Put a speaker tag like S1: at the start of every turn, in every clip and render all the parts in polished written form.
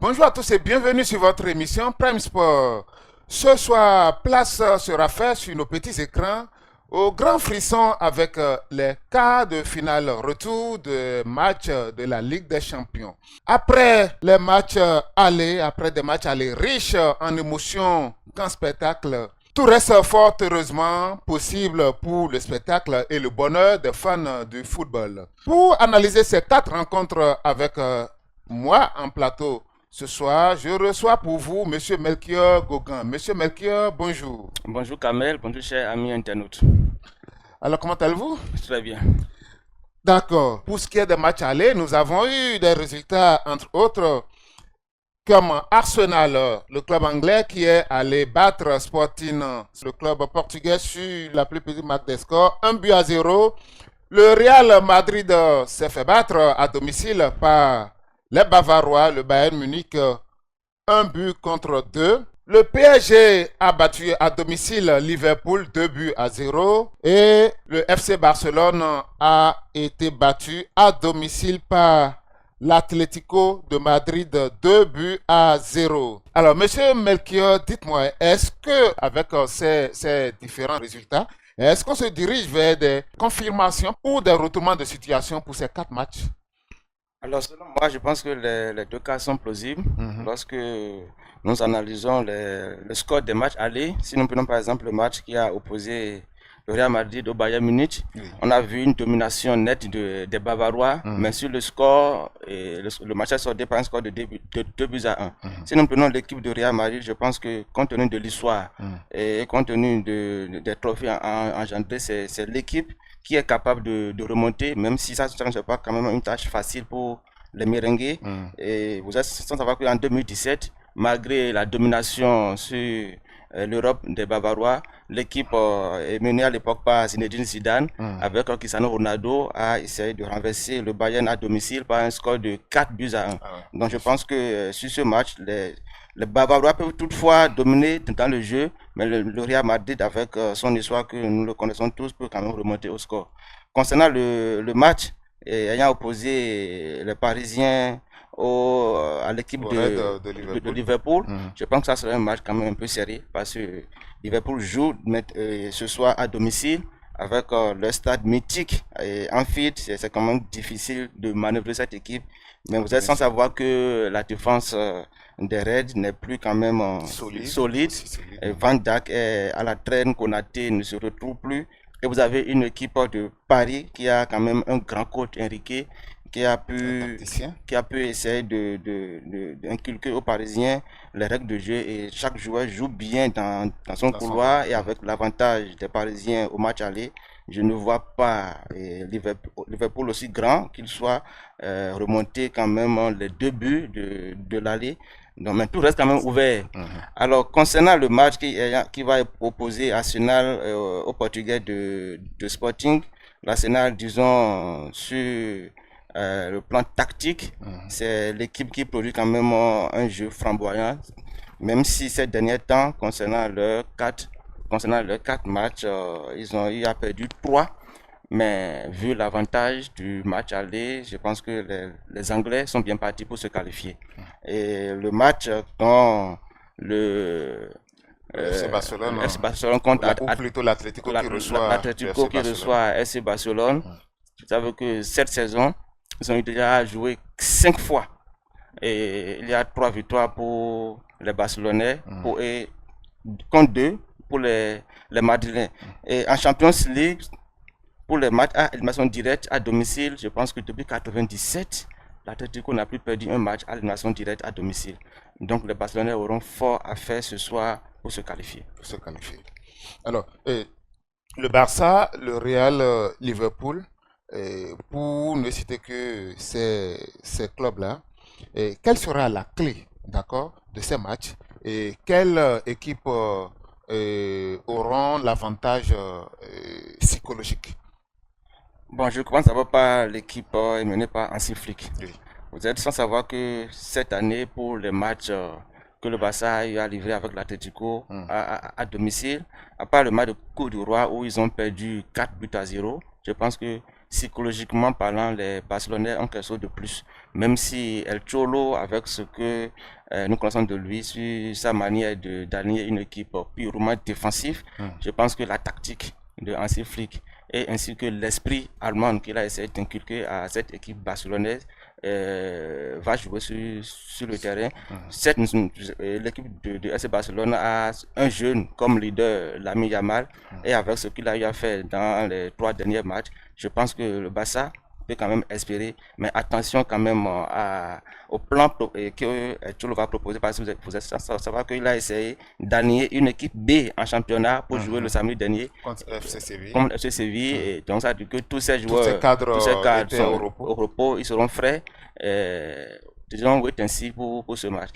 S1: Bonjour à tous et bienvenue sur votre émission Prime Sport. Ce soir, place sera faite sur nos petits écrans au grand frisson avec les quarts de finale retour de match de la Ligue des Champions. Après les matchs allés, après des matchs allés riches en émotions qu'en spectacle, tout reste fort heureusement possible pour le spectacle et le bonheur des fans du football. Pour analyser ces quatre rencontres avec moi en plateau, ce soir, je reçois pour vous Monsieur Melchior Gauguin. Monsieur Melchior, bonjour.
S2: Bonjour Kamel, bonjour chers amis internautes.
S1: Alors, comment allez-vous?
S2: Très bien.
S1: D'accord. Pour ce qui est des matchs allés, nous avons eu des résultats, entre autres, comme Arsenal, le club anglais qui est allé battre Sporting, le club portugais, sur la plus petite marque des scores, 1-0. Le Real Madrid s'est fait battre à domicile par les Bavarois, le Bayern Munich, 1-2. Le PSG a battu à domicile Liverpool 2-0. Et le FC Barcelone a été battu à domicile par l'Atlético de Madrid 2-0. Alors, monsieur Melchior, dites-moi, est-ce que avec ces différents résultats, est-ce qu'on se dirige vers des confirmations ou des retournements de situation pour ces quatre matchs?
S2: Alors selon moi, je pense que les deux cas sont plausibles.
S1: Mhm.
S2: Lorsque nous analysons le score des matchs allés, si nous prenons par exemple le match qui a opposé le Real Madrid au Bayern Munich,
S1: Oui.
S2: on a vu une domination nette des Bavarois, mais sur le score, le match a sorti par un score de 2-1. Si nous prenons l'équipe de Real Madrid, je pense que compte tenu de l'histoire et compte tenu des trophées engendrés, c'est l'équipe qui est capable de remonter, même si ça ne sera pas quand même une tâche facile pour les merengues. Et vous êtes sans savoir qu'en 2017, malgré la domination sur l'Europe des Bavarois, l'équipe est menée à l'époque par Zinedine Zidane, avec Cristiano Ronaldo, a essayé de renverser le Bayern à domicile par un score de 4-1. Donc je pense que sur ce match, les Bavarois peuvent toutefois dominer dans le jeu, mais le Real Madrid, avec son histoire que nous le connaissons tous, peut quand même remonter au score. Concernant le match, ayant opposé les Parisiens à l'équipe de Liverpool, je pense que ça serait un match quand même un peu serré, parce que Liverpool joue ce soir à domicile avec le stade mythique et Anfield. C'est quand même difficile de manœuvrer cette équipe, mais vous êtes sans savoir que la défense des Reds n'est plus quand même solide. Et Van Dijk est à la traîne, Konaté ne se retrouve plus. Et vous avez une équipe de Paris qui a quand même un grand coach, Enrique, qui a pu essayer d'inculquer aux Parisiens les règles de jeu, et chaque joueur joue bien dans son couloir, et avec l'avantage des Parisiens au match aller, je ne vois pas Liverpool aussi grand qu'il soit remonter quand même les 2 buts de l'aller. Donc, mais tout reste quand même ouvert. Alors, concernant le match qui va opposer Arsenal au Portugais de Sporting, l'Arsenal, disons, sur le plan tactique, c'est l'équipe qui produit quand même un jeu flamboyant, même si ces derniers temps, concernant leurs 4 matchs, il a perdu 3. Mais vu l'avantage du match aller, je pense que les Anglais sont bien partis pour se qualifier. Et le match dont le
S1: FC Barcelone,
S2: FC Barcelone contre
S1: ou plutôt l'Atlético
S2: qui reçoit FC Barcelone, vous savez que cette saison, ils ont eu déjà joué 5 fois. Et il y a 3 victoires pour les Barcelonais et contre 2 pour les Madrilènes. Et en Champions League, pour les matchs à élimination directe à domicile, je pense que depuis 1997, l'Atlético n'a plus perdu un match à élimination directe à domicile. Donc les Barcelonais auront fort à faire ce soir pour se qualifier.
S1: Alors, le Barça, le Real, Liverpool, pour ne citer que ces clubs-là, quelle sera la clé, d'accord, de ces matchs, et quelle équipe auront l'avantage psychologique?
S2: Bon, je commence d'abord par l'équipe menée par Hansi Flick.
S1: Oui.
S2: Vous êtes sans savoir que cette année, pour les matchs que le Barça a eu à livrer avec l'Atlético à domicile, à part le match de Coupe du Roi où ils ont perdu 4-0, je pense que psychologiquement parlant, les Barcelonais ont quelque chose de plus. Même si El Cholo, avec ce que nous connaissons de lui, sur sa manière d'aligner une équipe purement défensive, je pense que la tactique de Hansi Flick et ainsi que l'esprit allemand qu'il a essayé d'inculquer à cette équipe barcelonaise va jouer sur le terrain. L'équipe de FC Barcelone a un jeune comme leader, Lamine Yamal, et avec ce qu'il a eu à faire dans les 3 derniers matchs, je pense que le Barça peut quand même espérer, mais attention quand même au plan que Cholo va proposer, parce que vous êtes savoir qu'il a essayé d'aligner une équipe B en championnat pour jouer le samedi dernier
S1: contre FC Séville.
S2: Contre FC Séville. Et donc ça veut dire que tous ces joueurs,
S1: tous ces cadres
S2: sont au repos, ils seront frais. Disons wait ainsi pour ce match.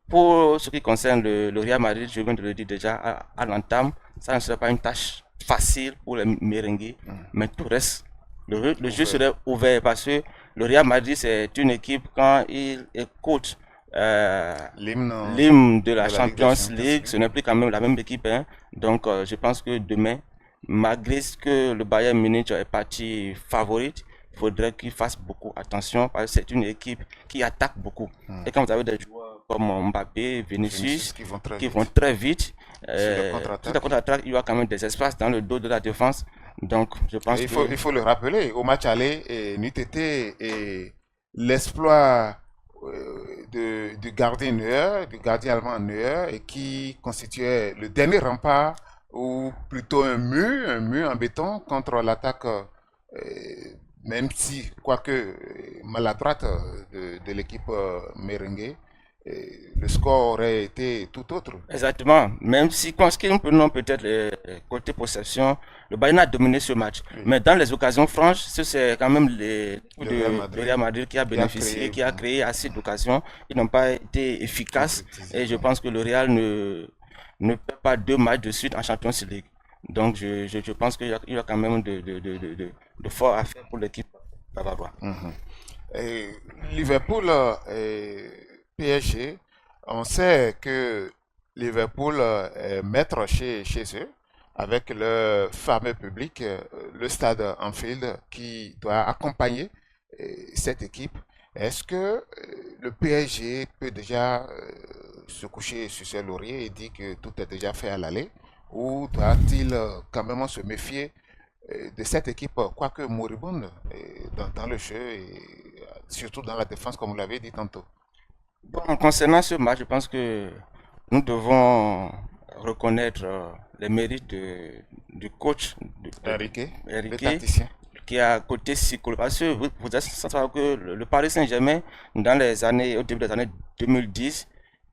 S2: Pour ce qui concerne le Real Madrid, je viens de le dire déjà à l'entame, ça ne sera pas une tâche facile pour les merengues, mais tout reste. Le jeu serait ouvert parce que le Real Madrid, c'est une équipe, quand il écoute l'hymne de la Champions League, ce n'est plus quand même la même équipe. Hein. Donc, je pense que demain, malgré ce que le Bayern Munich est parti favorite, il faudrait qu'il fasse beaucoup attention parce que c'est une équipe qui attaque beaucoup. Et quand vous avez des joueurs comme Mbappé, Vinicius qui vont très vite, sur la contre-attaque, il y a quand même des espaces dans le dos de la défense. Donc, je pense
S1: il faut le rappeler, au match aller, n'eût été l'exploit du gardien Neuer, du gardien allemand Neuer, et qui constituait le dernier rempart, ou plutôt un mur en béton contre l'attaque, même si, quoique maladroite, de l'équipe merengue. Le score aurait été tout autre.
S2: Exactement. Même si, quand nous prenons peut-être côté possession, le Bayern a dominé ce match. Oui. Mais dans les occasions franches, c'est quand même le Real Madrid qui a bénéficié, qui a créé assez d'occasions. Ils n'ont pas été efficaces. Et je pense que le Real ne perd pas 2 matchs de suite en Champions League. Donc je pense qu'il y a quand même de fort à faire pour l'équipe bavaroise.
S1: Liverpool PSG, on sait que Liverpool est maître chez eux, avec le fameux public, le stade Anfield, qui doit accompagner cette équipe. Est-ce que le PSG peut déjà se coucher sur ses lauriers et dire que tout est déjà fait à l'aller, ou doit-il quand même se méfier de cette équipe, quoique moribonde, dans le jeu et surtout dans la défense, comme vous l'avez dit tantôt?
S2: Bon, concernant ce match, je pense que nous devons reconnaître les mérites du coach
S1: Enrique,
S2: qui a côté psychologique. Parce que vous êtes sans savoir que le Paris Saint-Germain, au début des années 2010,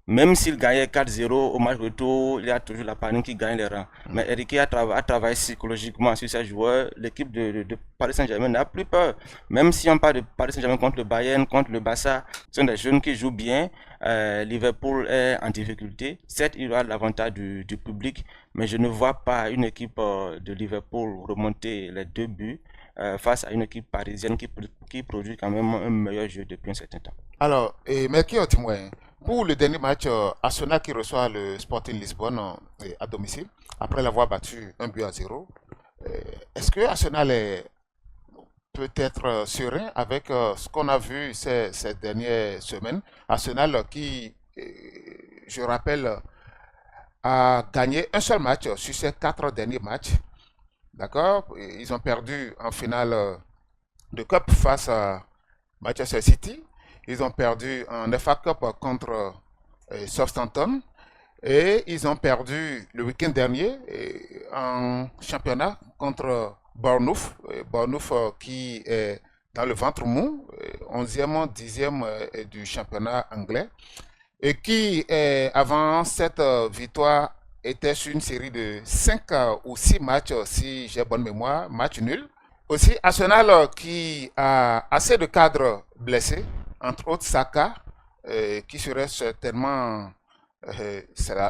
S2: même s'il gagnait 4-0 au match retour, il y a toujours la panique qui gagne les rangs. Mais Enrique a travaillé psychologiquement sur ses joueurs. L'équipe de Paris Saint-Germain n'a plus peur. Même si on parle de Paris Saint-Germain contre le Bayern, contre le Barça, ce sont des jeunes qui jouent bien. Liverpool est en difficulté. Certes, il y a l'avantage du public, mais je ne vois pas une équipe de Liverpool remonter les 2 buts face à une équipe parisienne qui produit quand même un meilleur jeu depuis un certain temps.
S1: Alors, mais qui est témoin? Pour le dernier match, Arsenal qui reçoit le Sporting Lisbonne à domicile, après l'avoir battu 1-0, est-ce que Arsenal est peut-être serein avec ce qu'on a vu ces dernières semaines? Arsenal qui, je rappelle, a gagné un seul match sur ces 4 derniers matchs. D'accord? Ils ont perdu en finale de Cup face à Manchester City. Ils ont perdu en FA Cup contre Southampton et ils ont perdu le week-end dernier en championnat contre Bournemouth. Bournemouth qui est dans le ventre mou, 11e, 10e du championnat anglais et qui, avant cette victoire, était sur une série de 5 ou 6 matchs, si j'ai bonne mémoire, match nul. Aussi, Arsenal qui a assez de cadres blessés, entre autres Saka, qui serait certainement,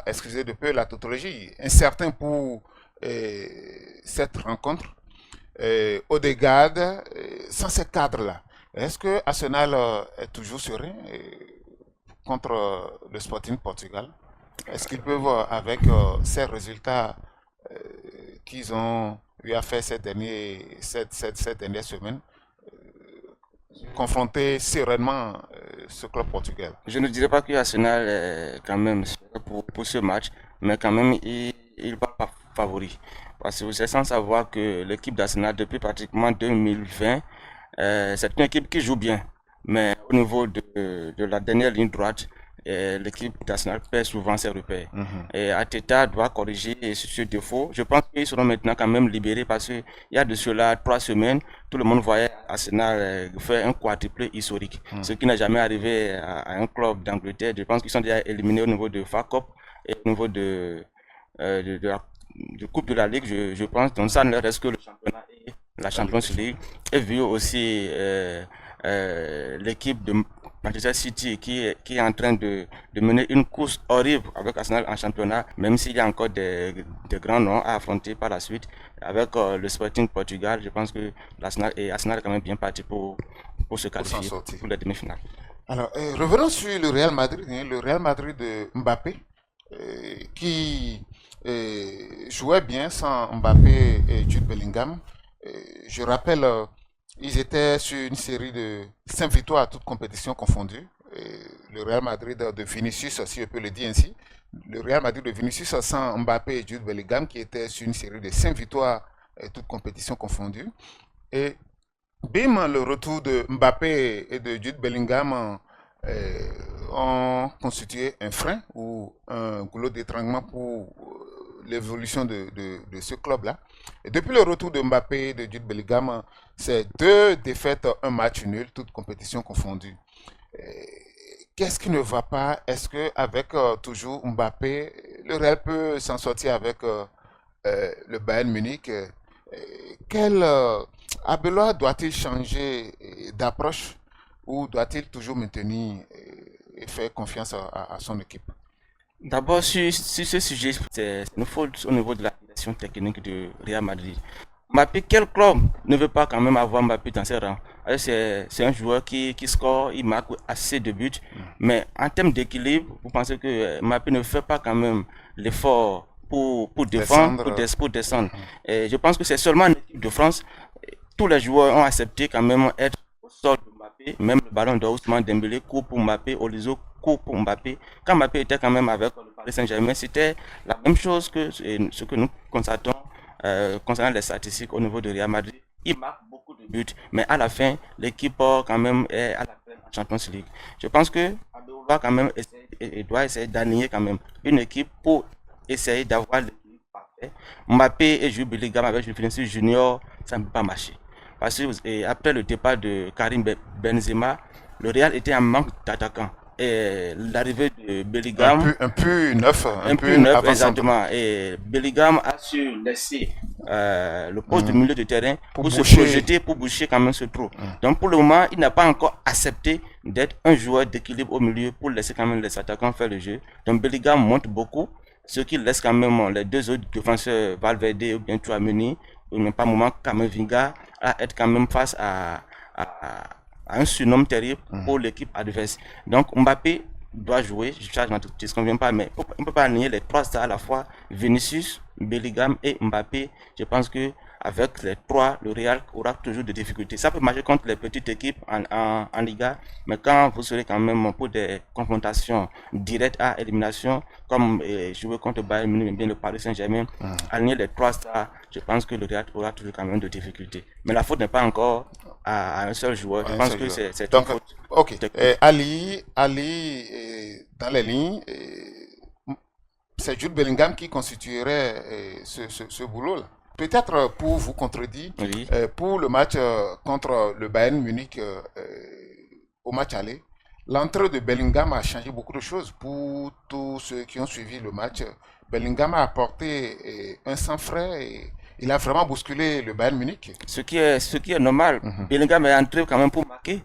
S1: excusez de peu la tautologie, incertain pour cette rencontre. Odegaard, sans ces cadres-là, est-ce que Arsenal est toujours serein contre le Sporting Portugal? Est-ce qu'ils peuvent, avec ces résultats qu'ils ont eu à faire ces dernières semaines, confronter sereinement ce club portugais?
S2: Je ne dirais pas que Arsenal est quand même pour ce match, mais quand même il va pas favori. Parce que vous êtes sans savoir que l'équipe d'Arsenal depuis pratiquement 2020, c'est une équipe qui joue bien. Mais au niveau de la dernière ligne droite, l'équipe d'Arsenal perd souvent ses repères. Et Arteta doit corriger ce défaut. Je pense qu'ils seront maintenant quand même libérés parce qu'il y a de cela 3 semaines, tout le monde voyait Arsenal faire un quadruplé historique. Ce qui n'est jamais arrivé à un club d'Angleterre. Je pense qu'ils sont déjà éliminés au niveau de FA Cup et au niveau de la Coupe de la Ligue, je pense. Donc ça ne leur reste que le championnat et la Champions League. Et vu aussi l'équipe de Manchester City qui est en train de mener une course horrible avec Arsenal en championnat, même s'il y a encore des grands noms à affronter par la suite. Avec le Sporting Portugal, je pense que Arsenal est quand même bien parti pour se qualifier pour les demi-finales.
S1: Alors, revenons sur le Real Madrid, le Real Madrid de Mbappé, qui jouait bien sans Mbappé et Jude Bellingham. Je rappelle, ils étaient sur une série de 5 victoires à toutes compétitions confondues. Le Real Madrid de Vinicius, si je peux le dire ainsi. Le Real Madrid de Vinicius sans Mbappé et Jude Bellingham, qui était sur une série de 5 victoires à toutes compétitions confondues. Et bim, le retour de Mbappé et de Jude Bellingham ont constitué un frein ou un goulot d'étranglement pour l'évolution de ce club-là. Et depuis le retour de Mbappé et de Jude Bellingham, c'est 2 défaites, un match nul, toutes compétitions confondues. Qu'est-ce qui ne va pas? Est-ce qu'avec toujours Mbappé, le Real peut s'en sortir avec le Bayern Munich? Quel Abelard doit-il changer d'approche ou doit-il toujours maintenir et faire confiance à son équipe?
S2: D'abord, sur ce sujet, c'est une faute au niveau de la direction technique de Real Madrid. Mbappé, quel club ne veut pas quand même avoir Mbappé dans ses rangs? C'est un joueur qui score, il marque assez de buts, mais en termes d'équilibre, vous pensez que Mbappé ne fait pas quand même l'effort pour défendre, pour descendre. Et je pense que c'est seulement en équipe de France, tous les joueurs ont accepté quand même être au sol de Mbappé, même le ballon d'or Ousmane Dembélé court pour Mbappé, Olizo court pour Mbappé. Quand Mbappé était quand même avec le Paris Saint-Germain, c'était la même chose que ce que nous constatons concernant les statistiques au niveau de Real Madrid. Il marque beaucoup de buts, mais à la fin, l'équipe quand même est à la fin en Champions League. Je pense que Abdullah quand même doit essayer d'aligner quand même une équipe pour essayer d'avoir l'équipe parfait. Mbappé et Jude Bellingham avec Vinicius Junior, ça ne peut pas marcher. Parce que après le départ de Karim Benzema, le Real était en manque d'attaquants. Et l'arrivée de Bellingham,
S1: un peu neuf,
S2: exactement. Et Bellingham a su laisser le poste de milieu de terrain pour se projeter, pour boucher quand même ce trou. Donc pour le moment, il n'a pas encore accepté d'être un joueur d'équilibre au milieu pour laisser quand même les attaquants faire le jeu. Donc Bellingham monte beaucoup, ce qui laisse quand même les 2 autres défenseurs, Valverde ou bien Tchouaméni, ou même pas moment Kamavinga, à être quand même face à un surnom terrible pour l'équipe adverse. Donc Mbappé doit jouer, je ne conviens pas, mais on ne peut pas nier les 3 stars à la fois, Vinicius, Bellingham et Mbappé. Je pense que avec les 3, le Real aura toujours des difficultés. Ça peut marcher contre les petites équipes en Liga, mais quand vous serez quand même pour des confrontations directes à élimination, comme jouer contre Bayern Munich, bien le Paris Saint-Germain, aligner les 3 stars, je pense que le Real aura toujours quand même de difficultés. Mais la faute n'est pas encore à un seul joueur. Je pense que c'est une faute.
S1: Ok. Ali, dans les lignes, c'est Jude Bellingham qui constituerait ce boulot-là. Peut-être pour vous contredire, pour le match contre le Bayern Munich, au match aller, l'entrée de Bellingham a changé beaucoup de choses pour tous ceux qui ont suivi le match. Bellingham a apporté un sang frais et il a vraiment bousculé le Bayern Munich.
S2: Ce qui est normal. Bellingham est entré quand même pour marquer.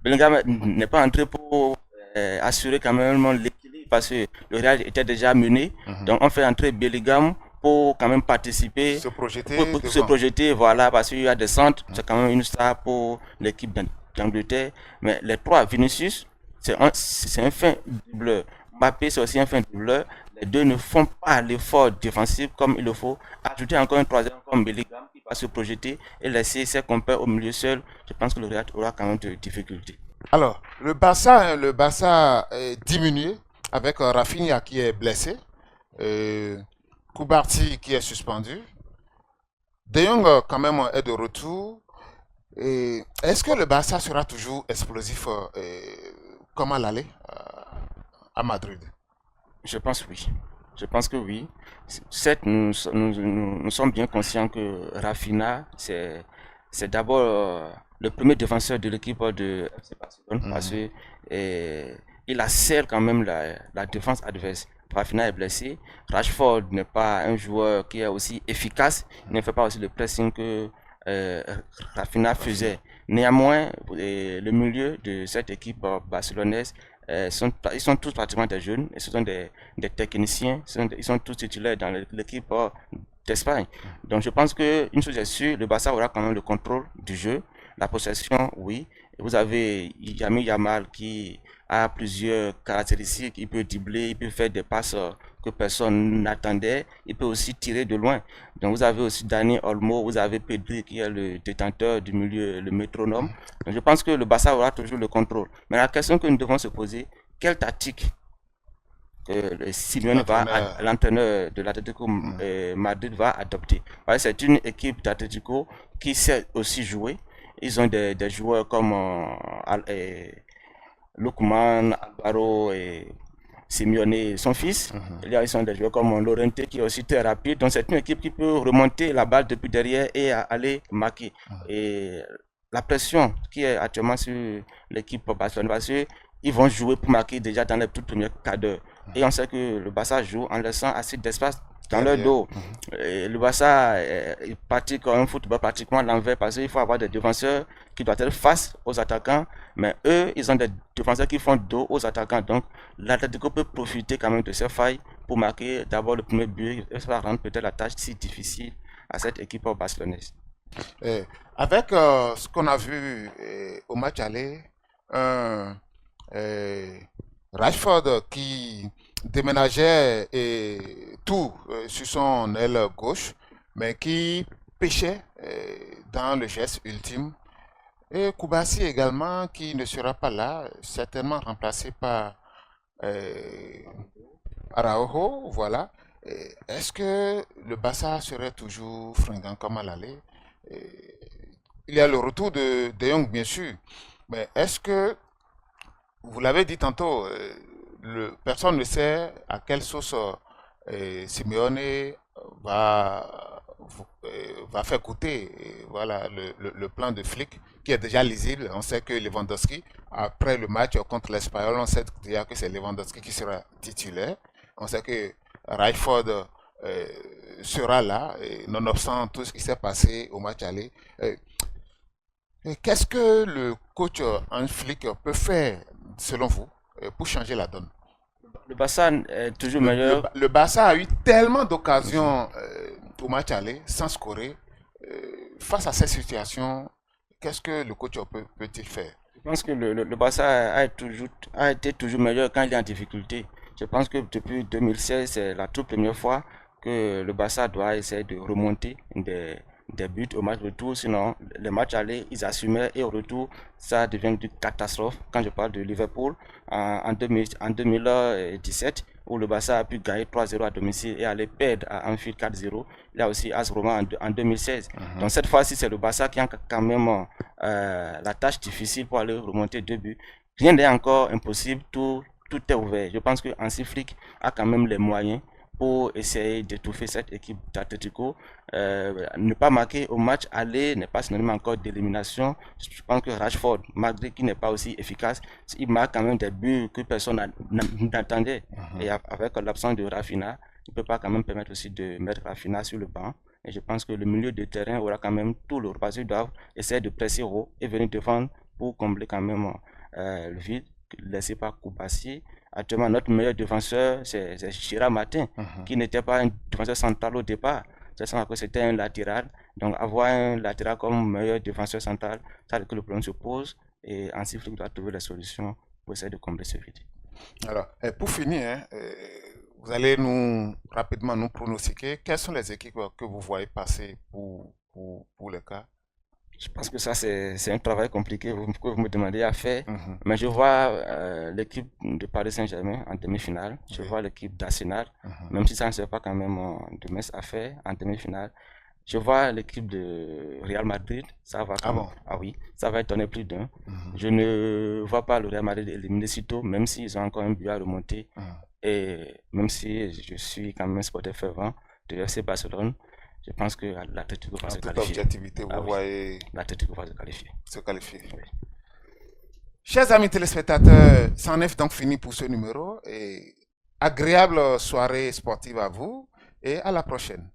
S2: Bellingham n'est pas entré pour assurer quand même l'équilibre parce que le Real était déjà mené. Donc on fait entrer Bellingham pour quand même participer,
S1: se projeter,
S2: pour se projeter, voilà, parce qu'il y a des centres, c'est quand même une star pour l'équipe d'Angleterre. Mais les 3, Vinicius, c'est un fin doubleur. Mbappé, c'est aussi un fin doubleur. Les 2 ne font pas l'effort défensif comme il le faut. Ajouter encore un 3e comme Bellingham qui va se projeter et laisser ses compères au milieu seul, je pense que le Real aura quand même des difficultés.
S1: Alors, le Barça est diminué avec Rafinha qui est blessé, euh, Koubarti qui est suspendu. De Jong quand même est de retour. Et est-ce que le Barça sera toujours explosif comme à l'aller à Madrid?
S2: Je pense oui. Je pense que oui. Certes, nous sommes bien conscients que Rafinha, c'est d'abord le premier défenseur de l'équipe de FC Barcelone parce que il assère quand même la défense adverse. Rafinha est blessé. Rashford n'est pas un joueur qui est aussi efficace. Il ne fait pas aussi le pressing que euh, Rafinha faisait. Néanmoins, le milieu de cette équipe barcelonaise ils sont tous pratiquement des jeunes et ce sont des techniciens, ils sont tous titulaires dans l'équipe d'Espagne. Donc je pense qu'une chose est sûre, le Barça aura quand même le contrôle du jeu, la possession, oui. Et vous avez Yami Yamal qui a plusieurs caractéristiques, il peut dribbler, il peut faire des passes que personne n'attendait, il peut aussi tirer de loin. Donc vous avez aussi Dani Olmo, vous avez Pedri qui est le détenteur du milieu, le métronome. Donc je pense que le Barça aura toujours le contrôle. Mais la question que nous devons se poser, quelle tactique Simeone l'entraîneur de l'Atlético Madrid va adopter? Parce que c'est une équipe d'Atlético qui sait aussi jouer. Ils ont des joueurs comme Lookman, Alvaro et Simeone, son fils. Ils sont des joueurs comme Lorente qui est aussi très rapide. Donc c'est une équipe qui peut remonter la balle depuis derrière et aller marquer. Et la pression qui est actuellement sur l'équipe Barcelone, parce qu'ils vont jouer pour marquer déjà dans les toutes premières quarts d'heure. Et on sait que le Barça joue en laissant assez d'espace dans leur dos. Le Barça il pratique un football pratiquement à l'envers parce qu'il faut avoir des défenseurs qui doivent être face aux attaquants, mais eux, ils ont des défenseurs qui font dos aux attaquants. Donc, l'Atlético peut profiter quand même de ces failles pour marquer d'abord le premier but et ça va rendre peut-être la tâche si difficile à cette équipe barcelonaise.
S1: Avec ce qu'on a vu au match aller, un Rashford qui déménageait tout sur son aile gauche, mais qui pêchait dans le geste ultime. Et Koubassi également, qui ne sera pas là, certainement remplacé par euh, Araujo, voilà. Est-ce que le Barça serait toujours fringant comme à l'aller? Il y a le retour de Jong, bien sûr, mais est-ce que, vous l'avez dit tantôt, personne ne sait à quelle sauce Simeone va faire goûter voilà, le plan de flic qui est déjà lisible. On sait que Lewandowski, après le match contre l'Espagnol, on sait déjà que c'est Lewandowski qui sera titulaire. On sait que Rashford sera là, nonobstant tout ce qui s'est passé au match aller. Qu'est-ce que le coach en flic peut faire, selon vous, pour changer la donne?
S2: Le Barça est toujours meilleur.
S1: Le Barça a eu tellement d'occasions au match aller sans scorer. Face à cette situation, qu'est-ce que le coach peut-il faire?
S2: Je pense que le Barça a été toujours meilleur quand il est en difficulté. Je pense que depuis 2016, c'est la toute première fois que le Barça doit essayer de remonter des buts au match retour. Sinon, les matchs aller, ils assumaient et au retour, ça devient une catastrophe. Quand je parle de Liverpool, en 2017, où le Barça a pu gagner 3-0 à domicile et aller perdre à Anfield 4-0. Il y a aussi AS Roma en 2016. Donc cette fois-ci, c'est le Barça qui a quand même la tâche difficile pour aller remonter 2 buts. Rien n'est encore impossible, tout est ouvert. Je pense que Hansi Flick a quand même les moyens pour essayer d'étouffer cette équipe d'Atletico. Ne pas marquer au match aller n'est pas synonyme encore d'élimination. Je pense que Rashford, malgré qu'il n'est pas aussi efficace, il marque quand même des buts que personne n'attendait. Et avec l'absence de Rafinha, il ne peut pas quand même permettre aussi de mettre Rafinha sur le banc. Et je pense que le milieu de terrain aura quand même tout le rôle parce qu'ils doivent essayer de presser haut et venir défendre pour combler quand même le vide laissé par Koubassi. Actuellement, notre meilleur défenseur, c'est Chira Martin, qui n'était pas un défenseur central au départ. C'était un latéral. Donc, avoir un latéral comme meilleur défenseur central, ça veut dire que le problème se pose et Hansi Flick doit trouver la solution pour essayer de combler ce vide.
S1: Alors, pour finir, hein, vous allez rapidement nous pronostiquer quelles sont les équipes que vous voyez passer pour pour le cas?
S2: Je pense que ça, c'est un travail compliqué que vous me demandez à faire. Mais je vois l'équipe de Paris Saint-Germain en demi-finale. Je vois l'équipe d'Arsenal, même si ça ne sert pas quand même de mince affaire en demi-finale. Je vois l'équipe de Real Madrid. Ça va quand même. Ah oui, ça va étonner plus d'un. Je ne vois pas le Real Madrid éliminer si tôt, même s'ils ont encore un but à remonter. Et même si je suis quand même sportif fervent de FC Barcelone, je pense que l'Atlético va se qualifier.
S1: En toute objectivité, vous voyez
S2: l'Atlético va se qualifier.
S1: Se qualifier. Oui. Chers amis téléspectateurs, c'en est donc fini pour ce numéro. Et agréable soirée sportive à vous et à la prochaine.